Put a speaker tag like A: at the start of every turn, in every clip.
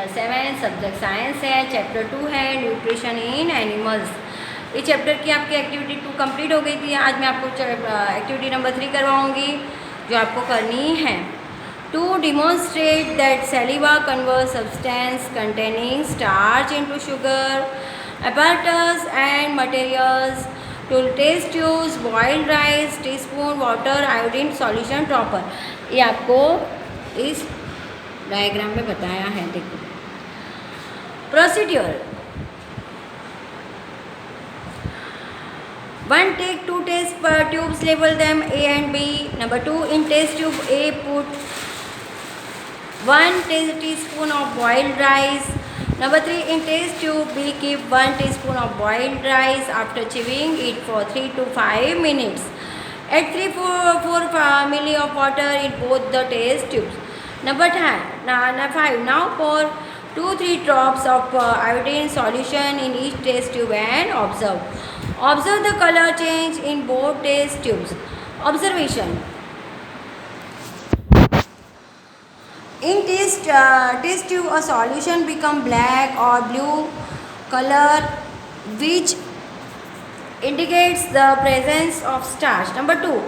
A: Chapter 7 subject science है, chapter 2 है nutrition in animals. इस चैप्टर की आपकी एक्टिविटी 2 कंप्लीट हो गई थी। आज मैं आपको एक्टिविटी नंबर 3 करवाऊंगी जो आपको करनी है। To demonstrate that saliva converts substance containing starch into sugar, apparatus and materials to test tubes, boiled rice, teaspoon water, iodine solution proper। ये आपको इस डायग्राम में बताया है। देखो procedure, 1 take 2 test tubes, label them A and B. Number 2, in test tube A put 1 teaspoon of boiled rice. Number 3, in test tube B keep 1 teaspoon of boiled rice after chewing it for 3 to 5 minutes. Add 3-4 milli of water in both the test tubes. Number 5, now pour 2-3 drops of iodine solution in each test tube and observe. Observe the color change in both test tubes. Observation. In test tube, a solution become black or blue color, which indicates the presence of starch. Number 2,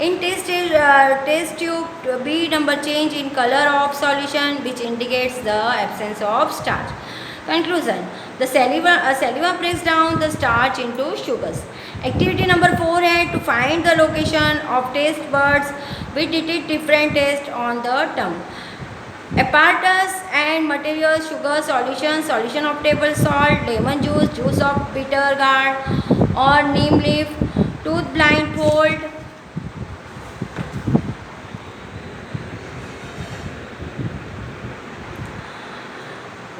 A: in test tube B, number change in color of solution, which indicates the absence of starch. Conclusion: the saliva breaks down the starch into sugars. Activity number 4 है to find the location of taste buds which detect different taste on the tongue. Apparatus and materials: sugar solution, solution of table salt, lemon juice, juice of bitter gourd or neem leaf, tooth blindfold.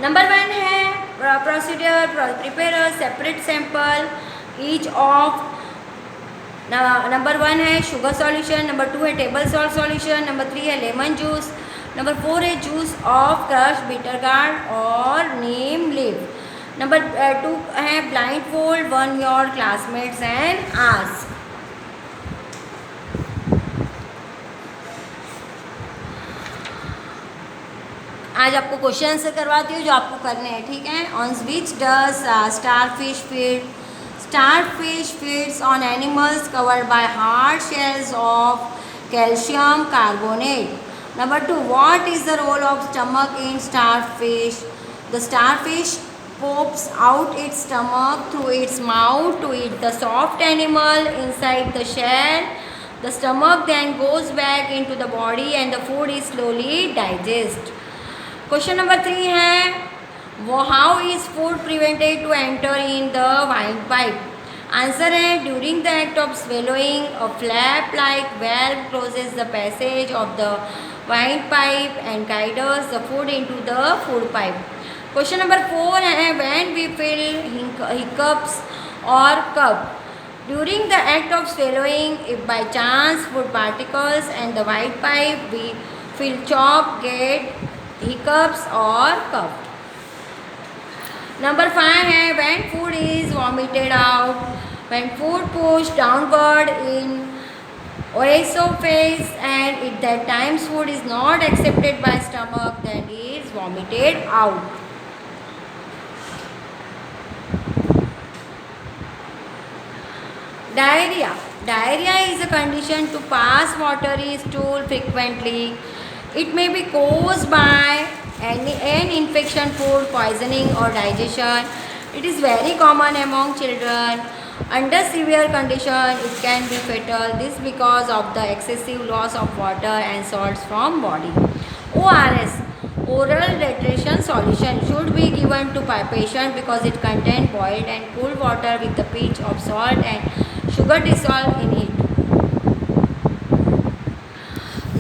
A: Number 1 है procedure, prepare a separate sample each of number 1 है sugar solution, number 2 है table salt solution, number 3 है lemon juice, number 4 है juice of crush bitter gourd और नीम leaf. Number 2 है blind fold, one your classmates and ask. आज आपको question answer करवाती हूँ जो आपको करने हैं, ठीक है। On which does starfish feed? Starfish feeds on animals covered by hard shells of calcium carbonate. Number 2, what is the role of stomach in starfish? The starfish pops out its stomach through its mouth to eat the soft animal inside the shell. The stomach then goes back into the body and the food is slowly digested. Question number 3 है how is food prevented to enter in the windpipe? Answer है during the act of swallowing, a flap like valve closes the passage of the windpipe and guides the food into the food pipe. Question number 4 है when we feel hiccups or cough during the act of swallowing, if by chance food particles and the windpipe we feel choke, get hiccups or cough. Number 5 है when food is vomited out, when food pushed downward in esophagus and at that times food is not accepted by stomach, then is vomited out. Diarrhea. Diarrhea is a condition to pass watery stool frequently. It may be caused by an infection, food poisoning or digestion. It is very common among children. Under severe condition, it can be fatal. This because of the excessive loss of water and salts from body. ORS, oral retention solution, should be given to patient because it contains boiled and cooled water with a pinch of salt and sugar dissolved in it.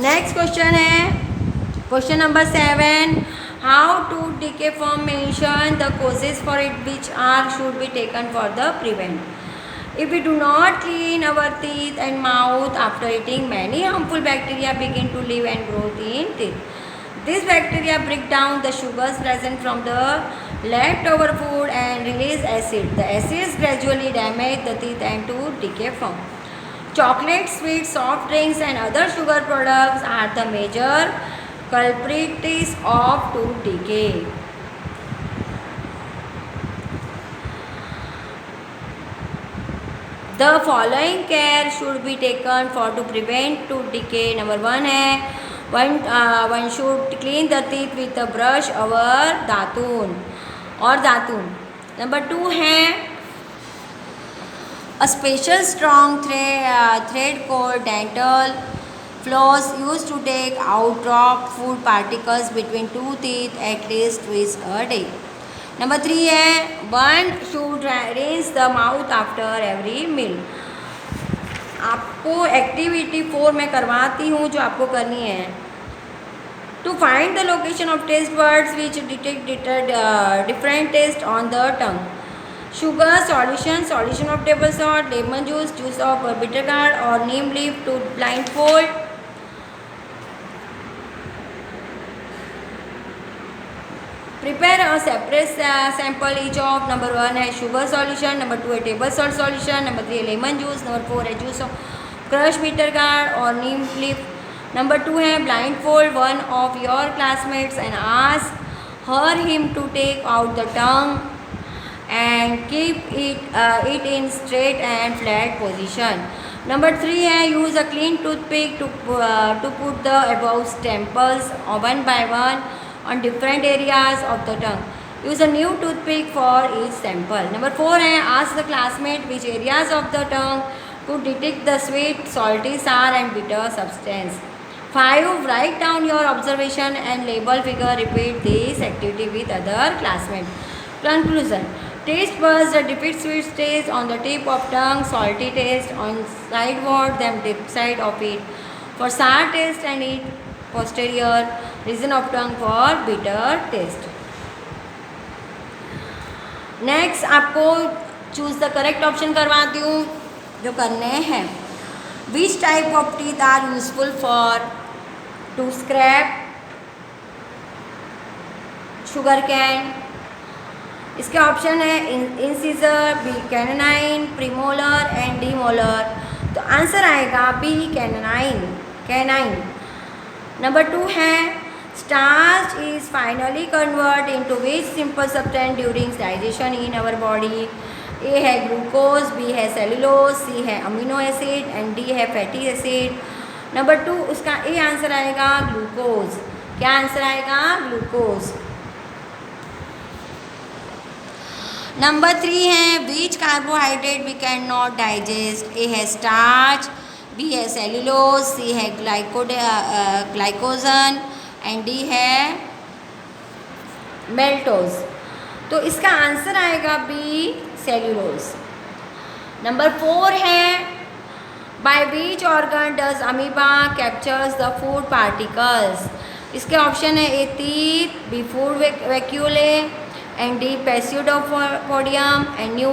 A: Next question है question number 7, how to decay formation, the causes for it which are should be taken for the prevent. If we do not clean our teeth and mouth after eating, many harmful bacteria begin to live and grow in teeth. These bacteria break down the sugars present from the leftover food and release acid. The acids gradually damage the teeth and to decay form. Chocolate, sweets, soft drinks and other sugar products are the major culprits of tooth decay. The following care should be taken for to prevent tooth decay. Number 1 है one should clean the teeth with a brush और दातून number 2 है a special strong thread called dental floss used to take out dropped food particles between two teeth at least twice a day. Number 3 है one should rinse the mouth after every meal. आपको activity 4 में करवाती हूँ जो आपको करनी है. To find the location of taste buds which detect different taste on the tongue. Sugar solution of table salt, lemon juice of bitter gourd or neem leaf to blindfold. Prepare a separate sample each of. Number 1 है sugar solution, number 2 है table salt solution, number 3 है lemon juice, number 4 है juice of crushed bitter gourd or neem leaf. Number 2 है blindfold one of your classmates and ask him to take out the tongue and keep it in straight and flat position. Number 3 है use a clean toothpick to put the above samples one by one on different areas of the tongue. Use a new toothpick for each sample. Number 4 है ask the classmate which areas of the tongue could detect the sweet, salty, sour and bitter substance. 5 write down your observation and label figure. Repeat this activity with other classmates. Conclusion. Taste buds that depict sweet taste on the tip of tongue, salty taste on sideward, then dip side of it. For sour taste and eat posterior region of tongue for bitter taste. Next आपको choose the correct option करवाती हूँ जो करने हैं. Which type of teeth are useful for to scrape sugar cane? इसके option है incisor, B canine, premolar and D molar. तो answer आएगा बी कैनाइन. नंबर 2 है starch is finally convert into which simple substance during digestion in our body. A है glucose, B है cellulose, C है amino acid and D है fatty acid. Number 2 उसका A answer आएगा glucose. क्या answer आएगा? Glucose. Number 3 है which carbohydrate we can not digest. A है स्टार्च, बी है सेलुलोज, सी है ग्लाइकोजन एंड डी है मेल्टोज. तो इसका आंसर आएगा बी सेलुलोज. नंबर 4 है by which organ does amoeba captures the food particles. इसके ऑप्शन है A teeth, B food vacuole and D pseudopodium and new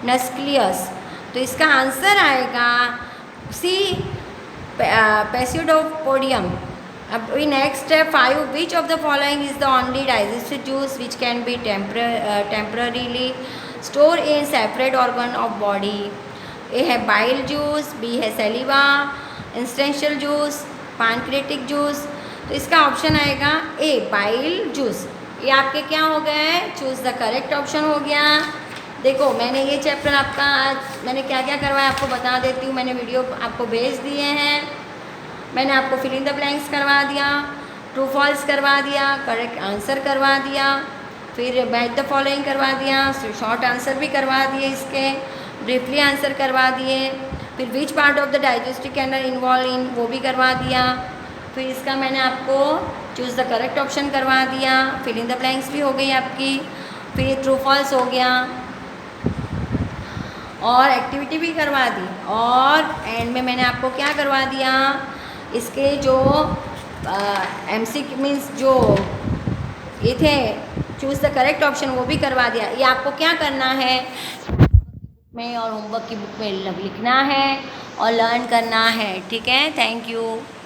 A: नस्क्लियस. तो इसका आंसर आएगा सी पैसियोडोपोडियम. अब नेक्स्ट है 5 which of the following is the only digestive juice which can be temporarily store in separate organ of body. A है bile juice, B है saliva, intestinal juice, pancreatic juice. तो इसका option आएगा ए bile juice. ये आपके क्या हो गए? चूज़ द करेक्ट ऑप्शन हो गया. देखो मैंने ये चैप्टर आपका आज मैंने क्या क्या करवाया आपको बता देती हूँ. मैंने वीडियो आपको भेज दिए हैं. मैंने आपको फिल इन द ब्लैंक्स करवा दिया, ट्रू फॉल्स करवा दिया, करेक्ट आंसर करवा दिया, फिर मैच द फॉलोइंग करवा दिया, शॉर्ट आंसर भी करवा दिए, इसके ब्रीफली आंसर करवा दिए, फिर which part of the digestive canal involve in वो भी करवा दिया. फिर इसका मैंने आपको चूज़ द करेक्ट ऑप्शन करवा दिया, फिल इन द ब्लैंक्स भी हो गई आपकी, फिर ट्रू फॉल्स हो गया और एक्टिविटी भी करवा दी. और एंड में मैंने आपको क्या करवा दिया, इसके जो एमसी मीन्स जो ये थे चूज़ द करेक्ट ऑप्शन वो भी करवा दिया. ये आपको क्या करना है में और होमवर्क की बुक में लिखना है और लर्न करना है. ठीक है, थैंक यू.